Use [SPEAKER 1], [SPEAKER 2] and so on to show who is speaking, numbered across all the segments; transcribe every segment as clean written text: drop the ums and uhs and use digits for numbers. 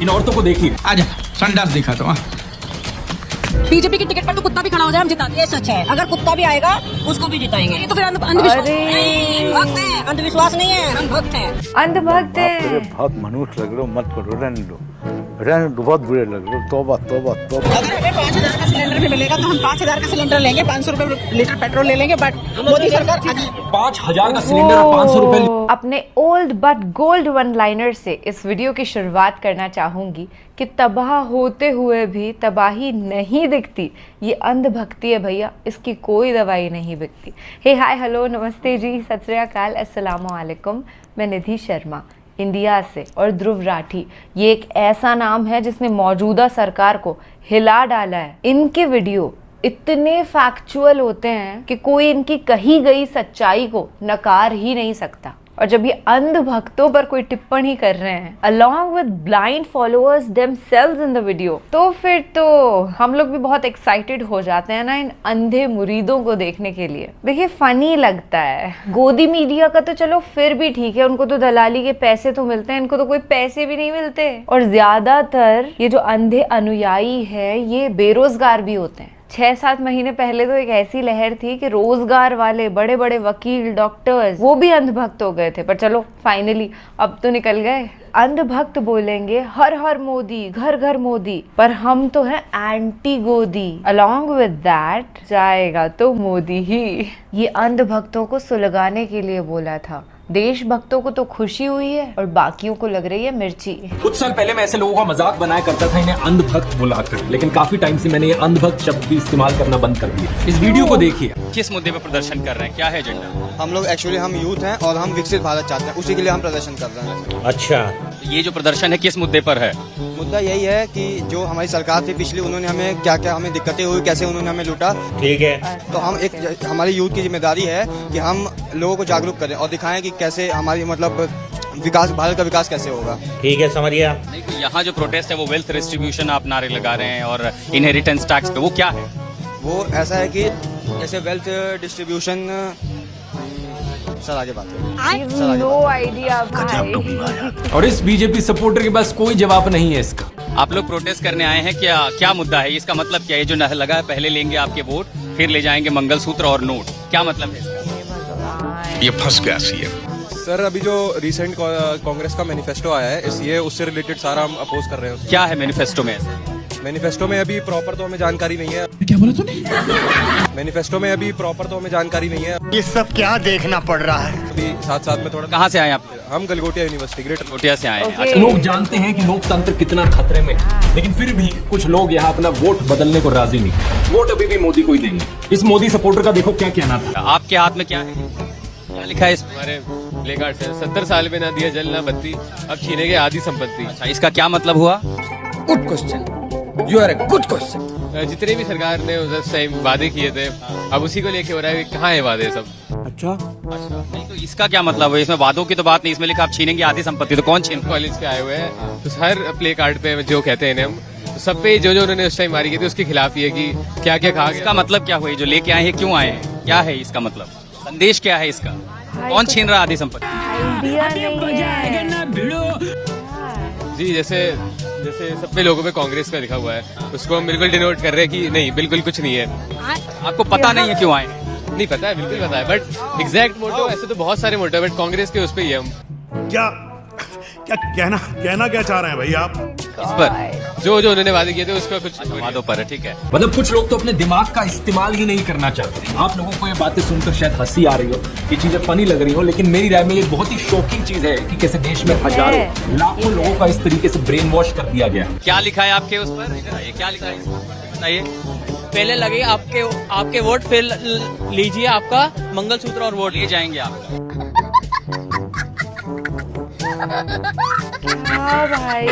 [SPEAKER 1] इन औरतों को देखिए।
[SPEAKER 2] आजा संडास दिखा तो।
[SPEAKER 3] बीजेपी की टिकट पर तो कुत्ता भी खड़ा हो जाए हम जिता देंगे। ये सच है, अगर कुत्ता भी आएगा उसको भी जिताएंगे। ये तो फिर अंधविश्वास नहीं, भक्त है, अंधविश्वास नहीं है, हम भक्त हैं।
[SPEAKER 4] अंधभक्त है।
[SPEAKER 5] बहुत मनुष्य लग रहे हो, मत करो, रहने दो, बहुत बुरे लग रहे हो। तौबा तौबा तौबा।
[SPEAKER 3] अगर हमें 5,000 का सिलेंडर भी मिलेगा तो हम 5,000 का सिलेंडर लेंगे, 500 रुपए लीटर पेट्रोल ले लेंगे। बट मोदी सरकार
[SPEAKER 1] 5,000 का सिलेंडर और 500 रुपए।
[SPEAKER 4] अपने old but gold one liner से इस वीडियो की शुरुआत करना चाहूंगी कि तबाह होते हुए भी तबाही नहीं दिखती। ये अंधभक्ति है भैया, इसकी कोई दवाई नहीं बिकती। हे हाय हेलो नमस्ते जी, सत श्री अकाल, अस्सलाम वालेकुम। मैं निधि शर्मा इंडिया से, और ध्रुव राठी ये एक ऐसा नाम है जिसने मौजूदा सरकार को हिला डाला है। इनके वीडियो इतने फैक्चुअल होते हैं कि कोई इनकी कही गई सच्चाई को नकार ही नहीं सकता। और जब ये अंध भक्तों पर कोई टिप्पणी कर रहे हैं along with blind followers themselves in the video, तो फिर तो हम लोग भी बहुत एक्साइटेड हो जाते हैं ना इन अंधे मुरीदों को देखने के लिए। देखिए फनी लगता है। गोदी मीडिया का तो चलो फिर भी ठीक है, उनको तो दलाली के पैसे तो मिलते हैं, इनको तो कोई पैसे भी नहीं मिलते। और ज्यादातर ये जो अंधे अनुयायी है ये बेरोजगार भी होते हैं। 6-7 महीने पहले तो एक ऐसी लहर थी कि रोजगार वाले बड़े बड़े वकील, डॉक्टर्स वो भी अंधभक्त हो गए थे। पर चलो फाइनली अब तो निकल गए। अंधभक्त बोलेंगे हर हर मोदी, घर घर मोदी, पर हम तो हैं एंटी गोदी। अलॉन्ग विद दैट जाएगा तो मोदी ही। ये अंधभक्तों को सुलगाने के लिए बोला था। देशभक्तों को तो खुशी हुई है और बाकियों को लग रही है मिर्ची।
[SPEAKER 1] कुछ साल पहले मैं ऐसे लोगों का मजाक बनाया करता था, इन्हें अंधभक्त बुलाकर, लेकिन काफी टाइम से मैंने ये अंधभक्त शब्द भी इस्तेमाल करना बंद कर दिया। इस वीडियो को देखिए।
[SPEAKER 6] किस मुद्दे पर प्रदर्शन कर रहे हैं, क्या है एजेंडा?
[SPEAKER 7] हम लोग एक्चुअली हम यूथ हैं और हम विकसित भारत चाहते हैं, उसी के लिए हम प्रदर्शन कर रहे हैं।
[SPEAKER 6] अच्छा, ये जो प्रदर्शन है किस मुद्दे पर है?
[SPEAKER 7] मुद्दा यही है कि जो हमारी सरकार थी पिछली, उन्होंने हमें क्या क्या हमें दिक्कतें हुई, कैसे उन्होंने हमें लूटा।
[SPEAKER 6] ठीक है,
[SPEAKER 7] तो हम एक हमारी यूथ की जिम्मेदारी है कि हम लोगों को जागरूक करें और दिखाएं कि कैसे हमारी मतलब विकास, भारत का विकास कैसे होगा।
[SPEAKER 6] ठीक है, समझ गया। नहीं तो यहाँ जो प्रोटेस्ट है वो वेल्थ डिस्ट्रीब्यूशन आप नारे लगा रहे हैं और इनहेरिटेंस टैक्स पे, वो क्या है?
[SPEAKER 7] वो ऐसा है कि जैसे वेल्थ डिस्ट्रीब्यूशन। सर आगे बात करें।
[SPEAKER 4] नो आइडिया भाई।
[SPEAKER 1] और इस बीजेपी सपोर्टर के पास कोई जवाब नहीं है इसका।
[SPEAKER 6] आप लोग प्रोटेस्ट करने आए हैं, क्या क्या मुद्दा है? इसका मतलब क्या है? जो लगा है पहले लेंगे आपके वोट, फिर ले जाएंगे मंगलसूत्र और नोट, क्या मतलब है इसका?
[SPEAKER 8] ये फंस गया सीएम।
[SPEAKER 9] सर अभी जो रिसेंट कांग्रेस का मैनिफेस्टो आया है, इसलिए उससे रिलेटेड सारा हम अपोज कर रहे हैं।
[SPEAKER 6] क्या है मैनिफेस्टो में?
[SPEAKER 9] मैनिफेस्टो में अभी प्रॉपर तो हमें जानकारी नहीं है।
[SPEAKER 8] क्या बोला तूने?
[SPEAKER 9] मैनिफेस्टो में अभी प्रॉपर तो हमें जानकारी नहीं है।
[SPEAKER 8] ये सब क्या देखना पड़ रहा है?
[SPEAKER 9] अभी साथ साथ में थोड़ा।
[SPEAKER 6] कहाँ से आए आप?
[SPEAKER 9] हम गलगोटिया यूनिवर्सिटी, ग्रेटर
[SPEAKER 6] गलगोटिया से आए हैं।
[SPEAKER 1] लोग जानते हैं कि लोकतंत्र कितना खतरे में है, लेकिन फिर भी कुछ लोग यहाँ अपना वोट बदलने को राजी नहीं। वोट अभी भी मोदी को ही देंगे। इस मोदी सपोर्टर का देखो क्या कहना था।
[SPEAKER 6] आपके हाथ में क्या है? क्या लिखा है इसमें?
[SPEAKER 10] हमारे प्ले कार्ड से 70 साल में ना दिया जल ना बत्ती, अब छीनेंगे आधी संपत्ति।
[SPEAKER 6] अच्छा, इसका क्या मतलब हुआ?
[SPEAKER 2] Good question, you are a good question.
[SPEAKER 10] जितने भी सरकार ने उस टाइम वादे किए थे, अब उसी को लेके हो रहा है कि कहाँ है वादे सब।
[SPEAKER 8] अच्छा,
[SPEAKER 6] नहीं तो इसका क्या मतलब है? इसमें वादों की तो बात नहीं, इसमें लिखा आप छीनेंगे आधी संपत्ति, तो कौन छीन?
[SPEAKER 10] कॉलेज के आए हुए हैं तो हर प्ले कार्ड पे जो कहते हैं हम, तो सब पे जो उन्होंने उस टाइम मारी की थी उसके खिलाफ ये कि क्या क्या कहा।
[SPEAKER 6] इसका मतलब क्या हुआ? जो लेके आए हैं क्यों आए हैं, क्या है इसका मतलब? संदेश क्या है इसका? कौन छीन रहा आधी संपत्ति?
[SPEAKER 4] आइडिया नहीं है।
[SPEAKER 10] जी जैसे जैसे सब पे लोगों पे कांग्रेस का लिखा हुआ है, उसको हम बिल्कुल डिनोट कर रहे हैं कि नहीं, बिल्कुल कुछ नहीं है।
[SPEAKER 6] आपको पता नहीं है क्यों आए?
[SPEAKER 10] नहीं पता है, बिल्कुल पता है, बट एग्जैक्ट मोटिव ऐसे तो बहुत सारे मोटिव, बट कांग्रेस के उस पे ही है हम।
[SPEAKER 8] क्या क्या कहना क्या चाह रहे हैं भाई आप?
[SPEAKER 6] इस पर
[SPEAKER 10] जो उन्होंने वादे किए थे उसका कुछ
[SPEAKER 6] वादों पर है। ठीक है,
[SPEAKER 1] मतलब कुछ लोग तो अपने दिमाग का इस्तेमाल ही नहीं करना चाहते। आप लोगों को ये बातें सुनकर शायद हंसी आ रही हो, ये चीजें फनी लग रही हो, लेकिन मेरी राय में ये बहुत ही शॉकिंग चीज है कि कैसे देश में हजारों लाखों लोगों का इस तरीके से ब्रेन वॉश कर दिया गया।
[SPEAKER 6] क्या लिखा है आपके उस पर? ये क्या लिखा है बताइए।
[SPEAKER 11] पहले लगे आपके वोट, फिर लीजिए आपका मंगलसूत्र और वोट।
[SPEAKER 6] ले जाएंगे आपका।
[SPEAKER 4] हाँ भाई,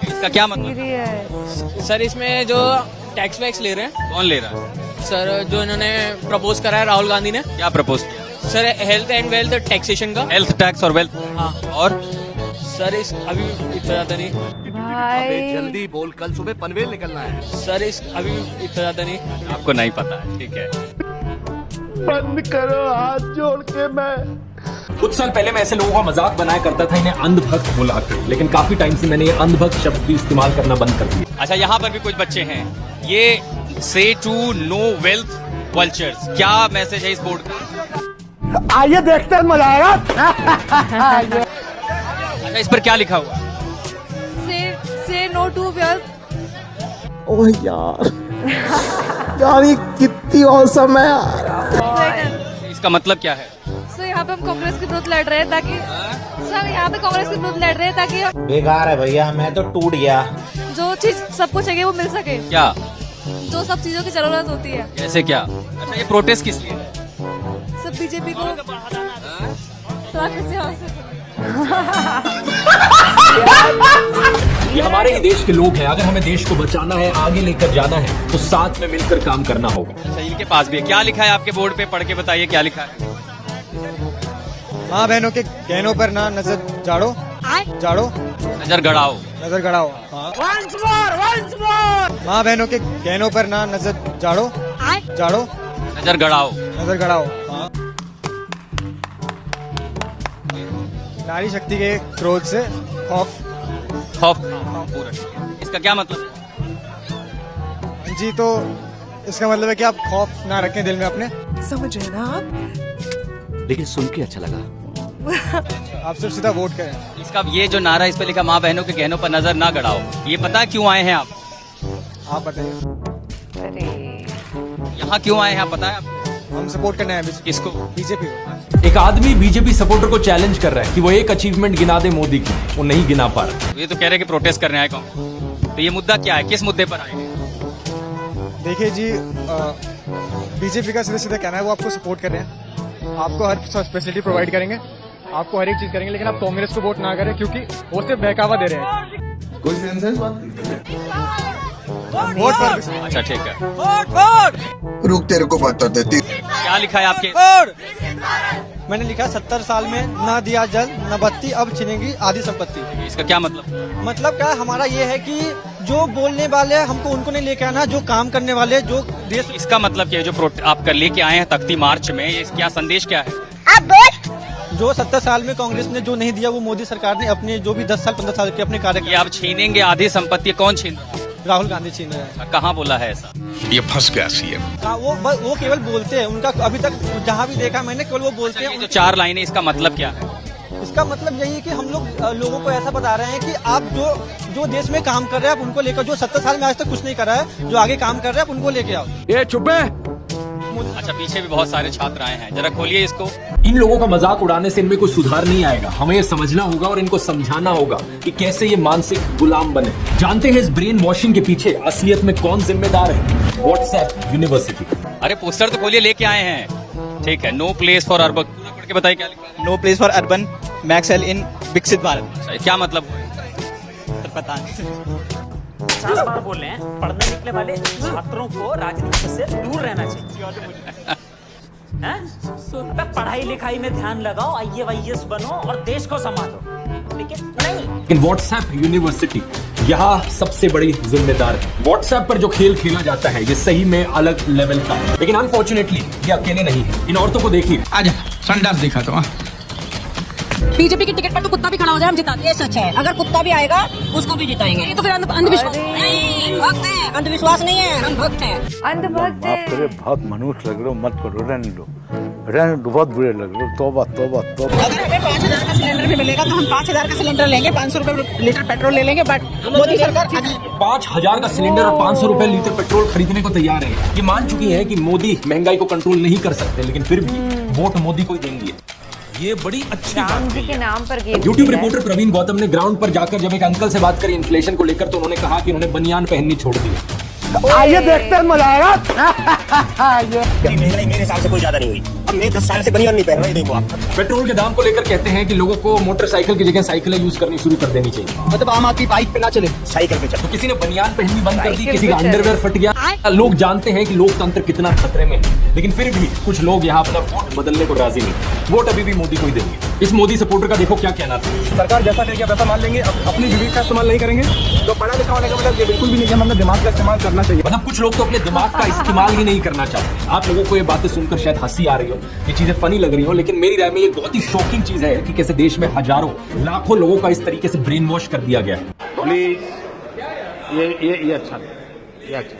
[SPEAKER 6] इसका क्या मतलब?
[SPEAKER 11] सर इसमें जो टैक्स वैक्स ले रहे हैं।
[SPEAKER 6] कौन ले रहा है?
[SPEAKER 11] सर जो इन्होंने प्रपोज करा है राहुल गांधी ने।
[SPEAKER 6] क्या प्रपोज किया?
[SPEAKER 11] Sir health and wealth taxation का।
[SPEAKER 6] हेल्थ टैक्स और वेल्थ।
[SPEAKER 11] हाँ,
[SPEAKER 6] और
[SPEAKER 11] सर इस अभी इतना ज्यादा नहीं
[SPEAKER 4] भाई।
[SPEAKER 8] जल्दी बोल, कल सुबह पनवेल निकलना है।
[SPEAKER 11] सर इस अभी इतना ज्यादा नहीं।
[SPEAKER 6] आपको नहीं पता है, ठीक है।
[SPEAKER 5] बंद करो, हाथ जोड़ के मैं
[SPEAKER 1] कुछ साल पहले मैं ऐसे लोगों का मजाक बनाया करता था, इन्हें अंधभक्त बोला कर, लेकिन काफी टाइम से मैंने ये अंधभक्त शब्द भी इस्तेमाल करना बंद कर दिया।
[SPEAKER 6] अच्छा, यहाँ पर भी कुछ बच्चे हैं, ये से टू नो वेल्थ वल्चर्स, क्या मैसेज है इस बोर्ड का?
[SPEAKER 2] आइए देखते हैं, मजा आएगा।
[SPEAKER 6] अच्छा, इस पर क्या लिखा हुआ?
[SPEAKER 3] से नो टू वेल्थ।
[SPEAKER 2] ओह यार ये कितनी औसम है यार।
[SPEAKER 6] इसका मतलब क्या है?
[SPEAKER 3] सर यहाँ पे हम कांग्रेस के विरुद्ध लड़ रहे हैं ताकि सर यहाँ पे कांग्रेस के विरुद्ध लड़ रहे हैं ताकि
[SPEAKER 12] बेकार है भैया, मैं तो टूट गया।
[SPEAKER 3] जो चीज सबको चाहिए वो मिल सके,
[SPEAKER 6] क्या
[SPEAKER 3] जो सब चीजों की जरूरत होती है।
[SPEAKER 6] जैसे क्या? अच्छा, ये प्रोटेस्ट किस लिए है?
[SPEAKER 3] सब बीजेपी को
[SPEAKER 1] ये हमारे ही देश के लोग हैं, अगर हमें देश को बचाना है, आगे लेकर जाना है, तो साथ में मिलकर काम करना होगा।
[SPEAKER 6] अच्छा, इनके पास भी है। क्या लिखा है आपके बोर्ड पे? पढ़ के बताइए क्या लिखा है।
[SPEAKER 7] माँ बहनों के गहनों पर ना नजर जाड़ो,
[SPEAKER 6] नजर गड़ाओ।
[SPEAKER 7] नजर गड़ाओ। हाँ। माँ बहनों के गहनों पर ना नजर जाड़ो,
[SPEAKER 6] नजर गड़ाओ।
[SPEAKER 7] नजर गड़ाओ। हाँ। नारी शक्ति के क्रोध से खौफ।
[SPEAKER 6] पूरा इसका क्या मतलब?
[SPEAKER 7] जी, तो इसका मतलब है कि आप खौफ ना रखें दिल में अपने।
[SPEAKER 3] समझ रहे ना आप?
[SPEAKER 12] लेकिन सुन के अच्छा लगा।
[SPEAKER 7] आप सिर्फ सीधा वोट करें।
[SPEAKER 6] इसका ये जो नारा इस पे लिखा, माँ बहनों के गहनों पर नजर ना गड़ाओ, ये पता क्यों आए हैं आप?
[SPEAKER 7] आप बताइए।
[SPEAKER 4] अरे
[SPEAKER 6] यहाँ क्यों आए हैं, आप पता है आपको?
[SPEAKER 7] हम सपोर्ट करना है
[SPEAKER 6] किसको?
[SPEAKER 7] बीजेपी।
[SPEAKER 1] एक आदमी बीजेपी सपोर्टर को चैलेंज कर रहा है कि वो एक अचीवमेंट गिना दे मोदी की, वो नहीं गिना पा रहा।
[SPEAKER 6] ये तो कह रहे हैं कि प्रोटेस्ट करने आए कांग्रेस, तो ये मुद्दा क्या है, किस मुद्दे पर आए हैं?
[SPEAKER 7] देखिए जी, बीजेपी का सीधा सीधा कहना है वो आपको सपोर्ट कर रहे हैं, आपको हर फैसिलिटी प्रोवाइड करेंगे, आपको हर एक चीज करेंगे, लेकिन आप कांग्रेस को वोट ना करें क्योंकि वो सिर्फ बहकावा दे रहे हैं।
[SPEAKER 2] कोई सेंस
[SPEAKER 7] वोट पर।
[SPEAKER 6] अच्छा, ठीक है।
[SPEAKER 2] रुक, तेरे को बता देती।
[SPEAKER 6] क्या लिखा है आपके?
[SPEAKER 7] मैंने लिखा 70 साल में न दिया जल न बत्ती, अब छिनेगी आधी संपत्ति।
[SPEAKER 6] इसका क्या मतलब?
[SPEAKER 7] मतलब क्या हमारा ये है कि जो बोलने वाले हमको उनको नहीं लेके आना, जो काम करने वाले, जो देश।
[SPEAKER 6] इसका मतलब क्या है जो आप कर लेके आए हैं तख्ती मार्च में, ये क्या संदेश क्या है?
[SPEAKER 7] जो 70 साल में कांग्रेस ने जो नहीं दिया वो मोदी सरकार ने अपने जो भी 10 साल 15 साल के अपने कार्य।
[SPEAKER 6] ये आप छीनेंगे आधी संपत्ति, कौन छीन रहा है?
[SPEAKER 7] राहुल गांधी छीन रहे हैं।
[SPEAKER 6] कहाँ बोला है ऐसा?
[SPEAKER 8] ये फंस गया सीएम।
[SPEAKER 7] वो केवल बोलते हैं, उनका अभी तक जहाँ भी देखा मैंने केवल वो बोलते हैं।
[SPEAKER 6] जो 4 लाइनें, इसका मतलब क्या है?
[SPEAKER 7] इसका मतलब यही है कि हम लोग लोगों को ऐसा बता रहे हैं कि आप जो देश में काम कर रहे हैं आप उनको लेकर, जो 70 साल में आज तक कुछ नहीं करा है, जो आगे काम कर रहे हैं आप उनको लेके आओ।
[SPEAKER 2] ये चुप है।
[SPEAKER 6] अच्छा, पीछे भी बहुत सारे छात्र आए हैं, जरा खोलिए इसको।
[SPEAKER 1] इन लोगों का मजाक उड़ाने से इनमें कोई सुधार नहीं आएगा, हमें ये समझना होगा और इनको समझाना होगा कि कैसे ये मानसिक गुलाम बने। जानते हैं इस ब्रेन वॉशिंग के पीछे असलियत में कौन जिम्मेदार है? WhatsApp university.
[SPEAKER 6] अरे पोस्टर तो खोलिए, लेके आए हैं। ठीक है, नो प्लेस फॉर अर्बन, पूरा पढ़ के बताइए क्या लिखा है।
[SPEAKER 7] नो प्लेस फॉर अर्बन मैक्सेल इन विकसित भारत।
[SPEAKER 6] अच्छा, क्या मतलब है?
[SPEAKER 7] पता नहीं।
[SPEAKER 11] 50 बार बोल रहे हैं, पढ़ने निकले वाले छात्रों को राजनीति से दूर रहना चाहिए। पढ़ाई लिखाई में ध्यान लगाओ, IAS बनो और देश को संभालो, लेकिन नहीं।
[SPEAKER 1] लेकिन व्हाट्सएप यूनिवर्सिटी यहाँ सबसे बड़ी जिम्मेदार है। व्हाट्सएप पर जो खेल खेला जाता है ये सही में अलग लेवल का है, लेकिन अनफॉर्चुनेटली ये अकेले नहीं है। इन औरतों को देखिए।
[SPEAKER 2] आजा संडास दिखा तो।
[SPEAKER 3] बीजेपी की टिकट पर तो कुत्ता भी खड़ा हो जाए हम जिता देंगे, सच है। अगर कुत्ता भी आएगा उसको भी जिताएंगे। ये तो फिर अंधविश्वास नहीं, भक्त है, अंधविश्वास नहीं है, हम भक्त हैं।
[SPEAKER 4] अंधभक्त
[SPEAKER 5] माफ करे, बहुत मनुष्य लग रहे हो, मत करो, रहने दो, बहुत बुरे लग रहे हो। तौबा तौबा तौबा।
[SPEAKER 3] अगर हमें 5000 का सिलेंडर भी मिलेगा तो हम 5000 का सिलेंडर लेंगे, 500 रुपए लीटर पेट्रोल ले लेंगे, बट मोदी सरकार
[SPEAKER 1] 5000 का सिलेंडर और 500 रुपए लीटर पेट्रोल खरीदने को तैयार है। ये मान चुकी है कि मोदी महंगाई को कंट्रोल नहीं कर सकते, लेकिन फिर भी वोट मोदी को ही देंगी। ये बड़ी अच्छी
[SPEAKER 4] राम जी के नाम पर game
[SPEAKER 1] YouTube reporter Praveen Gautam ने ग्राउंड पर जाकर जब एक अंकल से बात करी इन्फ्लेशन को लेकर, तो उन्होंने कहा कि उन्होंने बनियान पहननी छोड़ दी।
[SPEAKER 2] आइए देखते हैं, मजा आएगा।
[SPEAKER 12] महंगाई मेरे हिसाब से कोई ज्यादा नहीं हुई। अब मैं 10 साल से बनियान नहीं पहन रहा, देखो आप।
[SPEAKER 1] पेट्रोल के दाम को लेकर कहते हैं कि लोगों को मोटरसाइकिल की जगह साइकिलें यूज करनी शुरू कर देनी चाहिए।
[SPEAKER 12] मतलब आम आदमी बाइक पे ना चले, साइकिल पे चले।
[SPEAKER 1] तो किसी ने बनियान पहननी बंद कर दी, किसी का अंडरवेयर फट गया। लोग जानते हैं कि लोकतंत्र कितना खतरे में है, लेकिन फिर भी कुछ लोग यहाँ अपना वोट बदलने को राजी नहीं। वोट अभी भी मोदी को ही देंगे। इस मोदी सपोर्टर का देखो क्या कहना था। सरकार जैसा कहेगी वैसा मान लेंगे, अपनी विवेक का इस्तेमाल नहीं करेंगे। तो पढ़ा लिखा होने का मतलब ये बिल्कुल भी नहीं है, मतलब दिमाग का इस्तेमाल करना चाहिए। मतलब कुछ लोग तो अपने दिमाग का इस्तेमाल ही नहीं करना चाहते। आप लोगों को ये बातें सुनकर शायद हंसी आ रही हो, ये चीजें फनी लग रही हो, लेकिन मेरी राय में ये बहुत ही शॉकिंग चीज है कि कैसे देश में हजारों लाखों लोगों का इस तरीके से ब्रेन वॉश कर दिया गया है।
[SPEAKER 8] प्लीज ये अच्छा नहीं, ये अच्छा।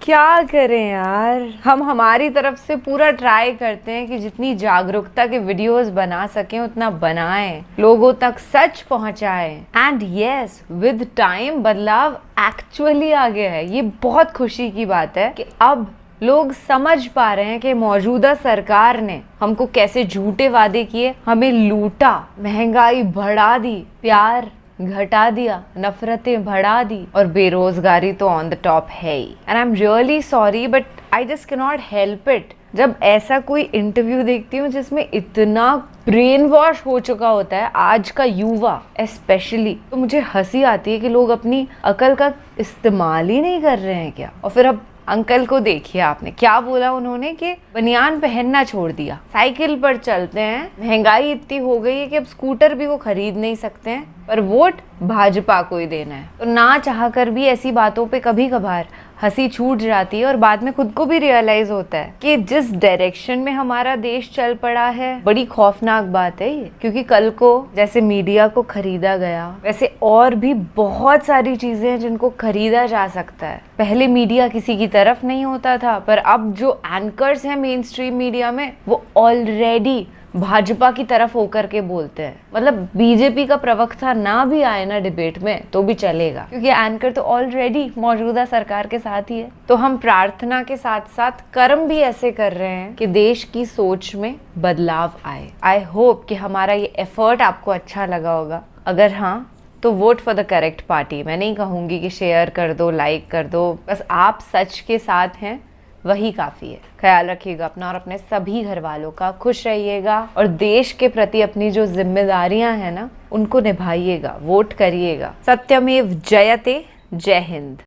[SPEAKER 4] क्या करें यार, हम हमारी तरफ से पूरा ट्राई करते हैं कि जितनी जागरूकता के वीडियोस बना सकें उतना बनाएं, लोगों तक सच पहुंचाएं। एंड यस, विद टाइम बदलाव एक्चुअली आ गया है। ये बहुत खुशी की बात है कि अब लोग समझ पा रहे हैं कि मौजूदा सरकार ने हमको कैसे झूठे वादे किए, हमें लूटा, महंगाई बढ़ा दी, प्यार घटा दिया, नफरतें बढ़ा दी और बेरोजगारी तो ऑन द टॉप है ही। And I am really sorry but I just can not help it. जब ऐसा कोई इंटरव्यू देखती हूँ जिसमें इतना ब्रेन वॉश हो चुका होता है आज का युवा स्पेशली, तो मुझे हंसी आती है कि लोग अपनी अकल का इस्तेमाल ही नहीं कर रहे हैं क्या। और फिर अब अंकल को देखिए, आपने क्या बोला, उन्होंने कि बनियान पहनना छोड़ दिया, साइकिल पर चलते हैं, महंगाई इतनी हो गई है कि अब स्कूटर भी वो खरीद नहीं सकते हैं, पर वोट भाजपा को ही देना है। तो ना चाहकर भी ऐसी बातों पे कभी कभार हंसी छूट जाती है और बाद में खुद को भी रियलाइज होता है कि जिस डायरेक्शन में हमारा देश चल पड़ा है, बड़ी खौफनाक बात है ये। क्योंकि कल को जैसे मीडिया को खरीदा गया, वैसे और भी बहुत सारी चीजें हैं जिनको खरीदा जा सकता है। पहले मीडिया किसी की तरफ नहीं होता था, पर अब जो एंकर्स हैं मेन स्ट्रीम मीडिया में, वो ऑलरेडी भाजपा की तरफ होकर के बोलते हैं। मतलब बीजेपी का प्रवक्ता ना भी आए ना डिबेट में तो भी चलेगा, क्योंकि एंकर तो ऑलरेडी मौजूदा सरकार के साथ ही है। तो हम प्रार्थना के साथ साथ कर्म भी ऐसे कर रहे हैं कि देश की सोच में बदलाव आए। आई होप कि हमारा ये एफर्ट आपको अच्छा लगा होगा। अगर हाँ, तो vote for the correct party. मैं नहीं कहूँगी कि शेयर कर दो, लाइक कर दो, बस आप सच के साथ हैं वही काफ़ी है। ख्याल रखिएगा अपना और अपने सभी घर वालों का, खुश रहिएगा और देश के प्रति अपनी जो जिम्मेदारियां हैं ना, उनको निभाइएगा, वोट करिएगा। सत्यमेव जयते। जय हिंद।